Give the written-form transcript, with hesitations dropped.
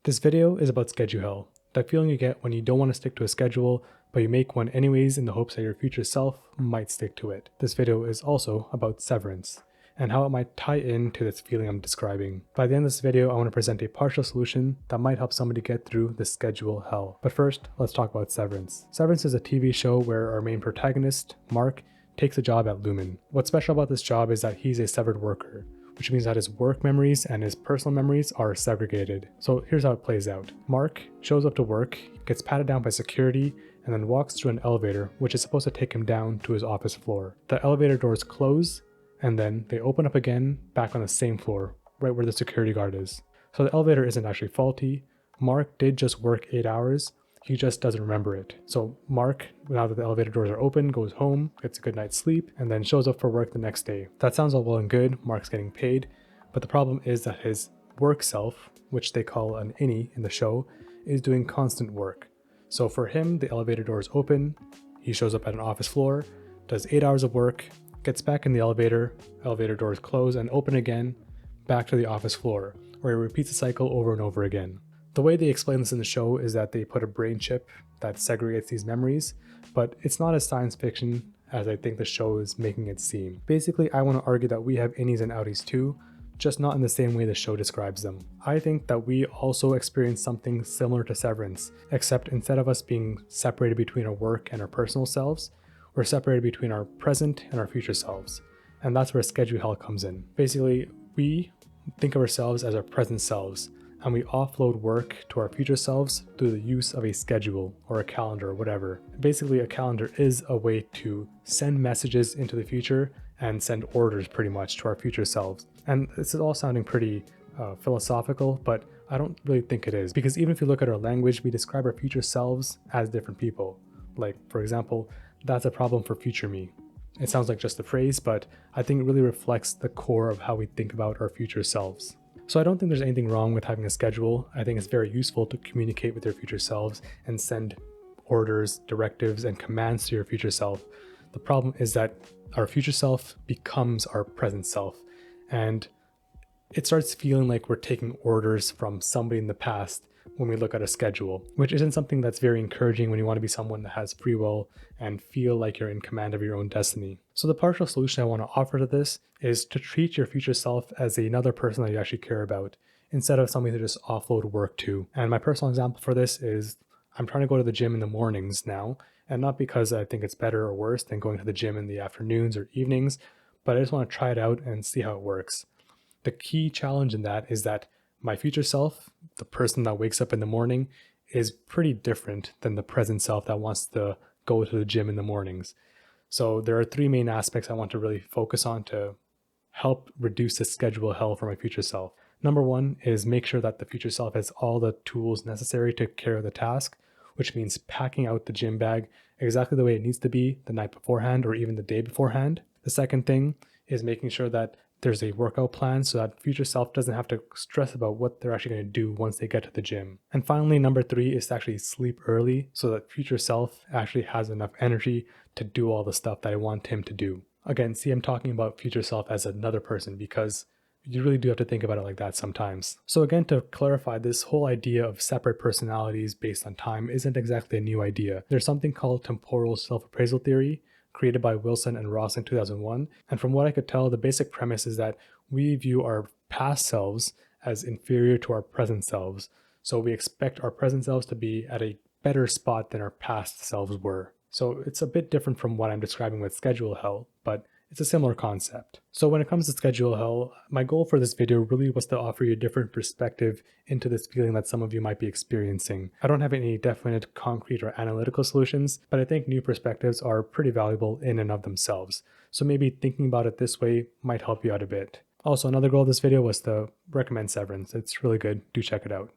This video is about Scheduhell, that feeling you get when you don't want to stick to a schedule, but you make one anyways in the hopes that your future self might stick to it. This video is also about severance, and how it might tie in to this feeling I'm describing. By the end of this video, I want to present a partial solution that might help somebody get through the schedule hell. But first, let's talk about Severance. Severance is a TV show where our main protagonist, Mark, takes a job at Lumen. What's special about this job is that he's a severed worker, which means that his work memories and his personal memories are segregated. So here's how it plays out. Mark shows up to work, gets patted down by security, and then walks through an elevator, which is supposed to take him down to his office floor. The elevator doors close, and then they open up again back on the same floor, right where the security guard is. So the elevator isn't actually faulty. Mark did just work 8 hours, he just doesn't remember it. So Mark, now that the elevator doors are open, goes home, gets a good night's sleep, and then shows up for work the next day. That sounds all well and good, Mark's getting paid, but the problem is that his work self, which they call an innie in the show, is doing constant work. So for him, the elevator doors open, he shows up at an office floor, does 8 hours of work, gets back in the elevator doors close and open again, back to the office floor, where he repeats the cycle over and over again. The way they explain this in the show is that they put a brain chip that segregates these memories, but it's not as science fiction as I think the show is making it seem. Basically, I want to argue that we have innies and outies too, just not in the same way the show describes them. I think that we also experience something similar to Severance, except instead of us being separated between our work and our personal selves, we're separated between our present and our future selves. And that's where Scheduhell comes in. Basically, we think of ourselves as our present selves, and we offload work to our future selves through the use of a schedule or a calendar or whatever. Basically, a calendar is a way to send messages into the future and send orders pretty much to our future selves. And this is all sounding pretty philosophical, but I don't really think it is, because even if you look at our language, we describe our future selves as different people. Like, for example, that's a problem for future me. It sounds like just a phrase, but I think it really reflects the core of how we think about our future selves. So I don't think there's anything wrong with having a schedule. I think it's very useful to communicate with your future selves and send orders, directives, and commands to your future self. The problem is that our future self becomes our present self, and it starts feeling like we're taking orders from somebody in the past when we look at a schedule, which isn't something that's very encouraging when you want to be someone that has free will and feel like you're in command of your own destiny. So the partial solution I want to offer to this is to treat your future self as another person that you actually care about, instead of somebody to just offload work to. And my personal example for this is I'm trying to go to the gym in the mornings now, and not because I think it's better or worse than going to the gym in the afternoons or evenings, but I just want to try it out and see how it works. The key challenge in that is that my future self, the person that wakes up in the morning, is pretty different than the present self that wants to go to the gym in the mornings. So there are 3 main aspects I want to really focus on to help reduce the schedule hell for my future self. Number 1 is make sure that the future self has all the tools necessary to carry the task, which means packing out the gym bag exactly the way it needs to be the night beforehand or even the day beforehand. The second thing is making sure that there's a workout plan so that future self doesn't have to stress about what they're actually going to do once they get to the gym. And finally, number 3 is to actually sleep early so that future self actually has enough energy to do all the stuff that I want him to do. Again, see, I'm talking about future self as another person because you really do have to think about it like that sometimes. So again, to clarify, this whole idea of separate personalities based on time isn't exactly a new idea. There's something called temporal self-appraisal theory, created by Wilson and Ross in 2001. And from what I could tell, the basic premise is that we view our past selves as inferior to our present selves. So we expect our present selves to be at a better spot than our past selves were. So it's a bit different from what I'm describing with Scheduhell, but it's a similar concept. So when it comes to Scheduhell, my goal for this video really was to offer you a different perspective into this feeling that some of you might be experiencing. I don't have any definite, concrete, or analytical solutions, but I think new perspectives are pretty valuable in and of themselves. So maybe thinking about it this way might help you out a bit. Also, another goal of this video was to recommend Severance. It's really good. Do check it out.